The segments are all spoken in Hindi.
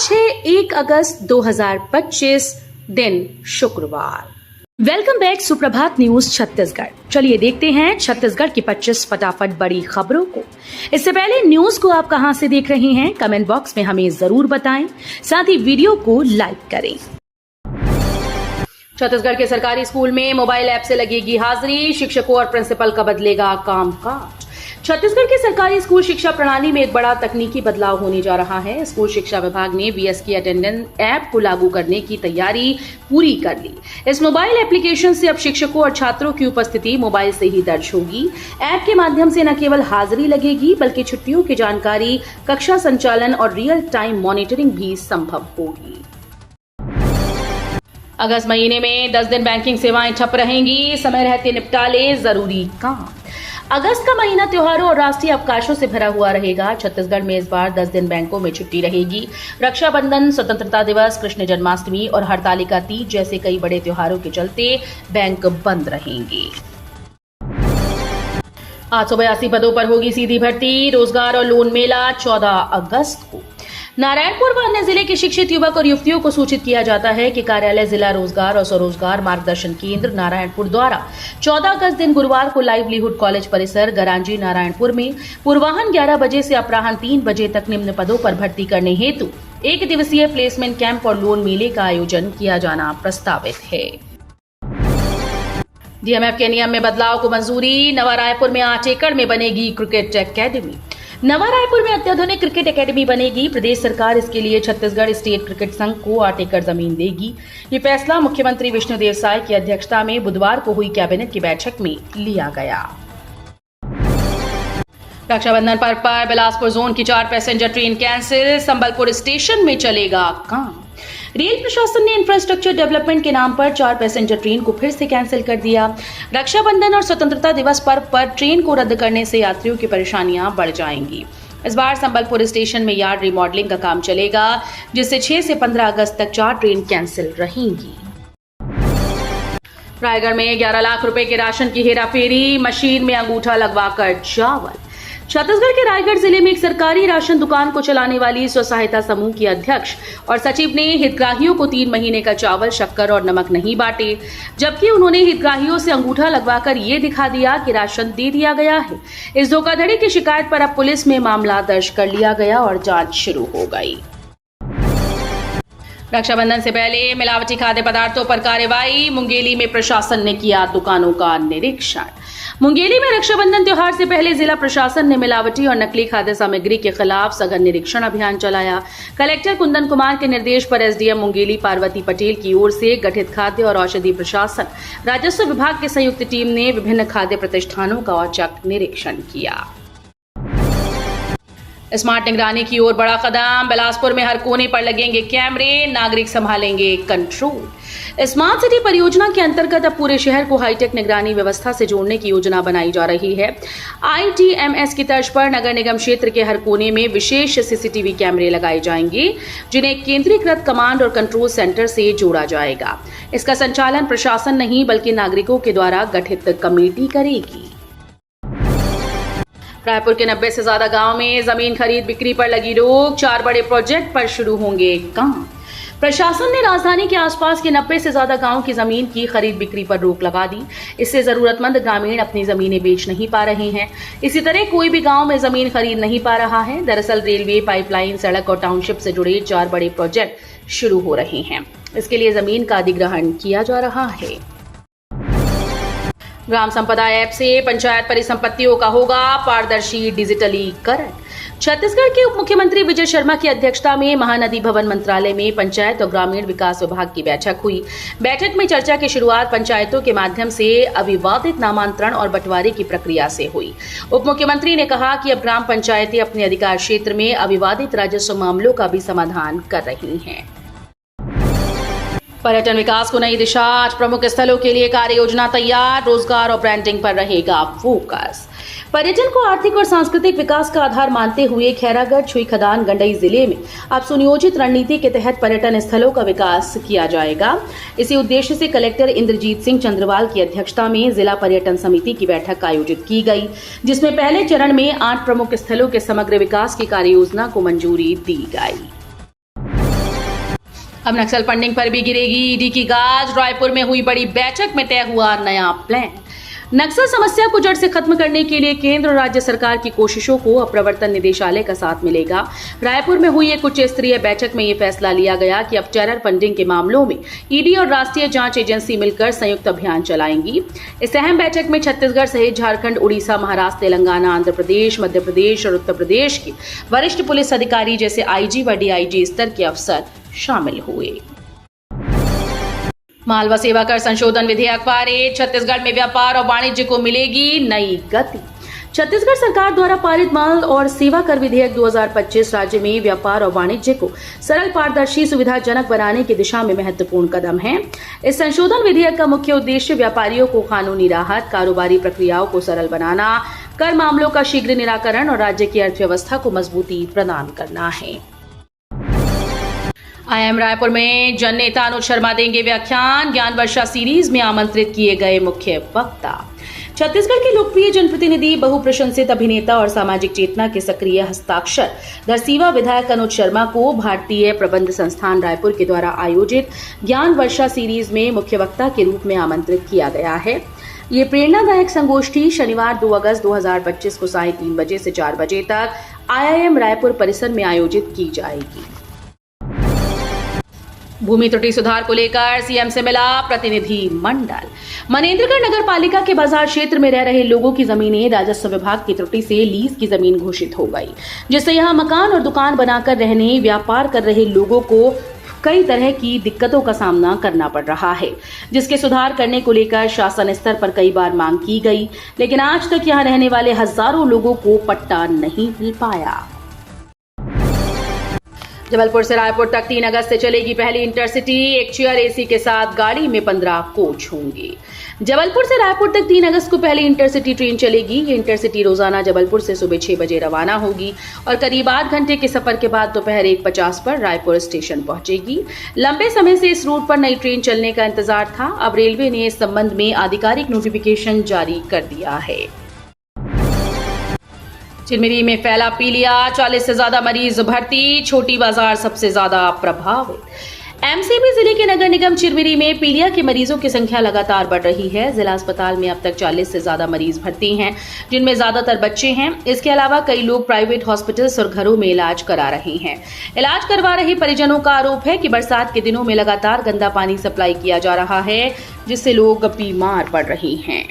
है 1 अगस्त 2025 दिन शुक्रवार। वेलकम बैक सुप्रभात न्यूज छत्तीसगढ़। चलिए देखते हैं छत्तीसगढ़ की 25 फटाफट बड़ी खबरों को। इससे पहले न्यूज को आप कहां से देख रहे हैं कमेंट बॉक्स में हमें जरूर बताएं, साथ ही वीडियो को लाइक करें। छत्तीसगढ़ के सरकारी स्कूल में मोबाइल ऐप से लगेगी हाजिरी, शिक्षकों और प्रिंसिपल का बदलेगा कामकाज। छत्तीसगढ़ के सरकारी स्कूल शिक्षा प्रणाली में एक बड़ा तकनीकी बदलाव होने जा रहा है। स्कूल शिक्षा विभाग ने बीएस की अटेंडेंस ऐप को लागू करने की तैयारी पूरी कर ली। इस मोबाइल एप्लीकेशन से अब शिक्षकों और छात्रों की उपस्थिति मोबाइल से ही दर्ज होगी। ऐप के माध्यम से न केवल हाजिरी लगेगी बल्कि छुट्टियों की जानकारी, कक्षा संचालन और रियल टाइम मॉनिटरिंग भी संभव होगी। अगस्त महीने में 10 दिन बैंकिंग सेवाएं ठप रहेंगी, समय रहते निपटा ले जरूरी काम। अगस्त का महीना त्योहारों और राष्ट्रीय अवकाशों से भरा हुआ रहेगा। छत्तीसगढ़ में इस बार 10 दिन बैंकों में छुट्टी रहेगी। रक्षाबंधन, स्वतंत्रता दिवस, कृष्ण जन्माष्टमी और हरतालिका तीज जैसे कई बड़े त्योहारों के चलते बैंक बंद रहेंगे। 882 पदों पर होगी सीधी भर्ती। रोजगार और लोन मेला 14 अगस्त को। नारायणपुर व अन्य जिले के शिक्षित युवक और युवतियों को सूचित किया जाता है कि कार्यालय जिला रोजगार और स्वरोजगार मार्गदर्शन केंद्र नारायणपुर द्वारा 14 अगस्त दिन गुरुवार को लाइवलीहुड कॉलेज परिसर गरांजी नारायणपुर में पूर्वाह्न 11 बजे से अपराह्न 3 बजे तक निम्न पदों पर भर्ती करने हेतु 1 दिवसीय प्लेसमेंट कैंप और लोन मेले का आयोजन किया जाना प्रस्तावित है। डीएमएफ के नियम में बदलाव को मंजूरी। नवा रायपुर में 8 एकड़ में बनेगी क्रिकेट एकेडमी। नवा रायपुर में अत्याधुनिक क्रिकेट एकेडमी बनेगी। प्रदेश सरकार इसके लिए छत्तीसगढ़ स्टेट क्रिकेट संघ को 8 एकड़ जमीन देगी। ये फैसला मुख्यमंत्री विष्णुदेव साय की अध्यक्षता में बुधवार को हुई कैबिनेट की बैठक में लिया गया। रक्षाबंधन पर्व पर बिलासपुर जोन की 4 passenger train cancel. Sambalpur station में चलेगा काम। रेल प्रशासन ने इंफ्रास्ट्रक्चर डेवलपमेंट के नाम पर 4 पैसेंजर ट्रेन को फिर से कैंसिल कर दिया। रक्षाबंधन और स्वतंत्रता दिवस पर्व पर ट्रेन को रद्द करने से यात्रियों की परेशानियां बढ़ जाएंगी। इस बार संबलपुर स्टेशन में यार्ड रिमॉडलिंग का काम चलेगा, जिससे 6 से 15 अगस्त तक 4 ट्रेन कैंसिल रहेंगी। रायगढ़ में 11 लाख रुपए के राशन की हेराफेरी, मशीन में अंगूठा लगवाकर चावल। छत्तीसगढ़ के रायगढ़ जिले में एक सरकारी राशन दुकान को चलाने वाली स्व सहायता समूह की अध्यक्ष और सचिव ने हितग्राहियों को 3 महीने का चावल, शक्कर और नमक नहीं बांटे, जबकि उन्होंने हितग्राहियों से अंगूठा लगवाकर ये दिखा दिया कि राशन दे दिया गया है। इस धोखाधड़ी की शिकायत पर अब पुलिस में मामला दर्ज कर लिया गया और जांच शुरू हो गई। रक्षाबंधन से पहले मिलावटी खाद्य पदार्थों पर कार्रवाई। मुंगेली में प्रशासन ने किया दुकानों का निरीक्षण। मुंगेली में रक्षाबंधन त्योहार से पहले जिला प्रशासन ने मिलावटी और नकली खाद्य सामग्री के खिलाफ सघन निरीक्षण अभियान चलाया। कलेक्टर कुंदन कुमार के निर्देश पर एसडीएम मुंगेली पार्वती पटेल की ओर से गठित खाद्य और औषधि प्रशासन राजस्व विभाग की संयुक्त टीम ने विभिन्न खाद्य प्रतिष्ठानों का औचक निरीक्षण किया। स्मार्ट निगरानी की ओर बड़ा कदम। बिलासपुर में हर कोने पर लगेंगे कैमरे, नागरिक संभालेंगे कंट्रोल। स्मार्ट सिटी परियोजना के अंतर्गत अब पूरे शहर को हाईटेक निगरानी व्यवस्था से जोड़ने की योजना बनाई जा रही है। आईटीएमएस की तर्ज पर नगर निगम क्षेत्र के हर कोने में विशेष सीसीटीवी कैमरे लगाए जाएंगे, जिन्हें केंद्रीकृत कमांड और कंट्रोल सेंटर से जोड़ा जाएगा। इसका संचालन प्रशासन नहीं बल्कि नागरिकों के द्वारा गठित कमेटी करेगी। रायपुर के 90 से ज्यादा गांव में जमीन खरीद बिक्री पर लगी रोक। 4 बड़े प्रोजेक्ट पर शुरू होंगे काम। प्रशासन ने राजधानी के आसपास के 90 से ज्यादा गांव की जमीन की खरीद बिक्री पर रोक लगा दी। इससे जरूरतमंद ग्रामीण अपनी जमीनें बेच नहीं पा रहे हैं। इसी तरह कोई भी गांव में जमीन खरीद नहीं पा रहा है। दरअसल रेलवे, पाइपलाइन, सड़क और टाउनशिप से जुड़े 4 बड़े प्रोजेक्ट शुरू हो रहे हैं। इसके लिए जमीन का अधिग्रहण किया जा रहा है। ग्राम संपदा ऐप से पंचायत परिसंपत्तियों का होगा पारदर्शी डिजिटलीकरण। छत्तीसगढ़ के उप मुख्यमंत्री विजय शर्मा की अध्यक्षता में महानदी भवन मंत्रालय में पंचायत और ग्रामीण विकास विभाग की बैठक हुई। बैठक में चर्चा की शुरुआत पंचायतों के माध्यम से अविवादित नामांतरण और बंटवारे की प्रक्रिया से हुई। उप मुख्यमंत्री ने कहा कि अब ग्राम पंचायतें अपने अधिकार क्षेत्र में अविवादित राजस्व मामलों का भी समाधान कर रही हैं। पर्यटन विकास को नई दिशा। 8 प्रमुख स्थलों के लिए कार्य योजना तैयार। रोजगार और ब्रांडिंग पर रहेगा फोकस। पर्यटन को आर्थिक और सांस्कृतिक विकास का आधार मानते हुए खैरागढ़, छुईखदान, गंडई जिले में अब सुनियोजित रणनीति के तहत पर्यटन स्थलों का विकास किया जाएगा। इसी उद्देश्य से कलेक्टर इंद्रजीत सिंह चंद्रवाल की अध्यक्षता में जिला पर्यटन समिति की बैठक आयोजित की गई, जिसमें पहले चरण में 8 प्रमुख स्थलों के समग्र विकास की कार्य योजना को मंजूरी दी गई। अब नक्सल फंडिंग पर भी गिरेगी ईडी की गाज। रायपुर में हुई बड़ी बैठक में तय हुआ नया प्लान। नक्सल समस्या को जड़ से खत्म करने के लिए केंद्र और राज्य सरकार की कोशिशों को अब प्रवर्तन निदेशालय का साथ मिलेगा। रायपुर में हुई एक उच्च स्तरीय बैठक में यह फैसला लिया गया कि अब टेरर फंडिंग के मामलों में ईडी और राष्ट्रीय जांच एजेंसी मिलकर संयुक्त अभियान चलाएंगी। इस अहम बैठक में छत्तीसगढ़ सहित झारखंड, उड़ीसा, महाराष्ट्र, तेलंगाना, आंध्र प्रदेश, मध्य प्रदेश और उत्तर प्रदेश के वरिष्ठ पुलिस अधिकारी जैसे आईजी व डीआईजी स्तर के अफसर शामिल हुए। माल व सेवा कर संशोधन विधेयक पारित। छत्तीसगढ़ में व्यापार और वाणिज्य को मिलेगी नई गति। छत्तीसगढ़ सरकार द्वारा पारित माल और सेवा कर विधेयक 2025 राज्य में व्यापार और वाणिज्य को सरल, पारदर्शी, सुविधाजनक बनाने की दिशा में महत्वपूर्ण कदम है। इस संशोधन विधेयक का मुख्य उद्देश्य व्यापारियों को कानूनी राहत, कारोबारी प्रक्रियाओं को सरल बनाना, कर मामलों का शीघ्र निराकरण और राज्य की अर्थव्यवस्था को मजबूती प्रदान करना है। आईआईएम रायपुर में जन नेता अनुज शर्मा देंगे व्याख्यान। ज्ञान वर्षा सीरीज में आमंत्रित किए गए मुख्य वक्ता। छत्तीसगढ़ के लोकप्रिय जनप्रतिनिधि, बहुप्रशंसित अभिनेता और सामाजिक चेतना के सक्रिय हस्ताक्षर दरसीवा विधायक अनुज शर्मा को भारतीय प्रबंध संस्थान रायपुर के द्वारा आयोजित ज्ञान वर्षा सीरीज में मुख्य वक्ता के रूप में आमंत्रित किया गया है। ये प्रेरणादायक संगोष्ठी शनिवार 2 अगस्त 2025 को साय 3 बजे से 4 बजे तक आईआईएम रायपुर परिसर में आयोजित की जाएगी। भूमि त्रुटि सुधार को लेकर सीएम से मिला प्रतिनिधि मंडल। मनेन्द्रगढ़ नगर पालिका के बाजार क्षेत्र में रह रहे लोगों की जमीनें राजस्व विभाग की त्रुटि से लीज की जमीन घोषित हो गई, जिससे यहां मकान और दुकान बनाकर रहने, व्यापार कर रहे लोगों को कई तरह की दिक्कतों का सामना करना पड़ रहा है, जिसके सुधार करने को लेकर शासन स्तर पर कई बार मांग की गई, लेकिन आज तक यहां रहने वाले हजारों लोगों को पट्टा नहीं मिल पाया। जबलपुर से रायपुर तक 3 अगस्त से चलेगी पहली इंटरसिटी। एक चेयर एसी के साथ गाड़ी में 15 कोच होंगे। जबलपुर से रायपुर तक 3 अगस्त को पहली इंटरसिटी ट्रेन चलेगी। ये इंटरसिटी रोजाना जबलपुर से सुबह 6 बजे रवाना होगी और करीब 8 घंटे के सफर के बाद दोपहर 1:50 पर रायपुर स्टेशन पहुंचेगी। लंबे समय से इस रूट पर नई ट्रेन चलने का इंतजार था। अब रेलवे ने इस संबंध में आधिकारिक नोटिफिकेशन जारी कर दिया है। चिरमिरी में फैला पीलिया, 40 से ज्यादा मरीज भर्ती। छोटी बाजार सबसे ज्यादा प्रभावित। एमसीबी जिले के नगर निगम चिरमिरी में पीलिया के मरीजों की संख्या लगातार बढ़ रही है। जिला अस्पताल में अब तक 40 से ज्यादा मरीज भर्ती हैं, जिनमें ज्यादातर बच्चे हैं। इसके अलावा कई लोग प्राइवेट हॉस्पिटल्स और घरों में इलाज करा रहे हैं। इलाज करवा रहे परिजनों का आरोप है कि बरसात के दिनों में लगातार गंदा पानी सप्लाई किया जा रहा है, जिससे लोग बीमार पड़ रहे हैं।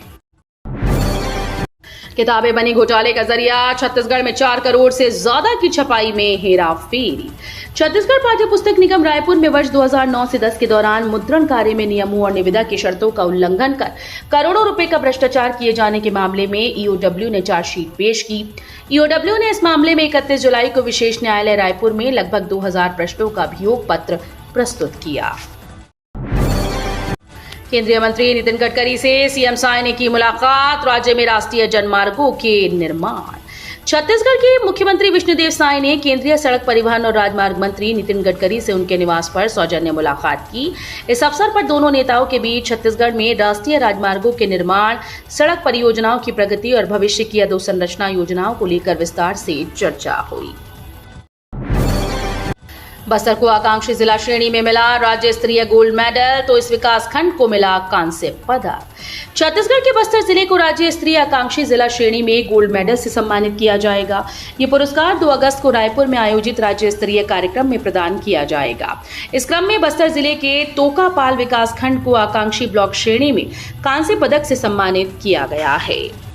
किताबें बनी घोटाले का जरिया। छत्तीसगढ़ में 4 करोड़ से ज्यादा की छपाई में हेराफेरी। छत्तीसगढ़ पाठ्य पुस्तक निगम रायपुर में वर्ष 2009 से 10 के दौरान मुद्रण कार्य में नियमों और निविदा की शर्तों का उल्लंघन कर करोड़ों रुपए का भ्रष्टाचार किए जाने के मामले में ईओडब्ल्यू ने चार्जशीट पेश की। ईओडब्ल्यू ने इस मामले में 31 जुलाई को विशेष न्यायालय रायपुर में लगभग 2000 पृष्ठों का अभियोग पत्र प्रस्तुत किया। केंद्रीय मंत्री नितिन गडकरी से सीएम साय ने की मुलाकात। राज्य में राष्ट्रीय जनमार्गों के निर्माण। छत्तीसगढ़ के मुख्यमंत्री विष्णुदेव साय ने केंद्रीय सड़क परिवहन और राजमार्ग मंत्री नितिन गडकरी से उनके निवास पर सौजन्य मुलाकात की। इस अवसर पर दोनों नेताओं के बीच छत्तीसगढ़ में राष्ट्रीय राजमार्गों के निर्माण, सड़क परियोजनाओं की प्रगति और भविष्य की अधोसंरचना योजनाओं को लेकर विस्तार से चर्चा हुई। बस्तर को आकांक्षी जिला श्रेणी में मिला राज्य स्तरीय गोल्ड मेडल, तो इस विकास खंड को मिला कांस्य पदक। छत्तीसगढ़ के बस्तर जिले को राज्य स्तरीय आकांक्षी जिला श्रेणी में गोल्ड मेडल से सम्मानित किया जाएगा। ये पुरस्कार 2 अगस्त को रायपुर में आयोजित राज्य स्तरीय कार्यक्रम में प्रदान किया जाएगा। इस क्रम में बस्तर जिले के तोकापाल विकास खंड को आकांक्षी ब्लॉक श्रेणी में कांस्य पदक से सम्मानित किया गया है।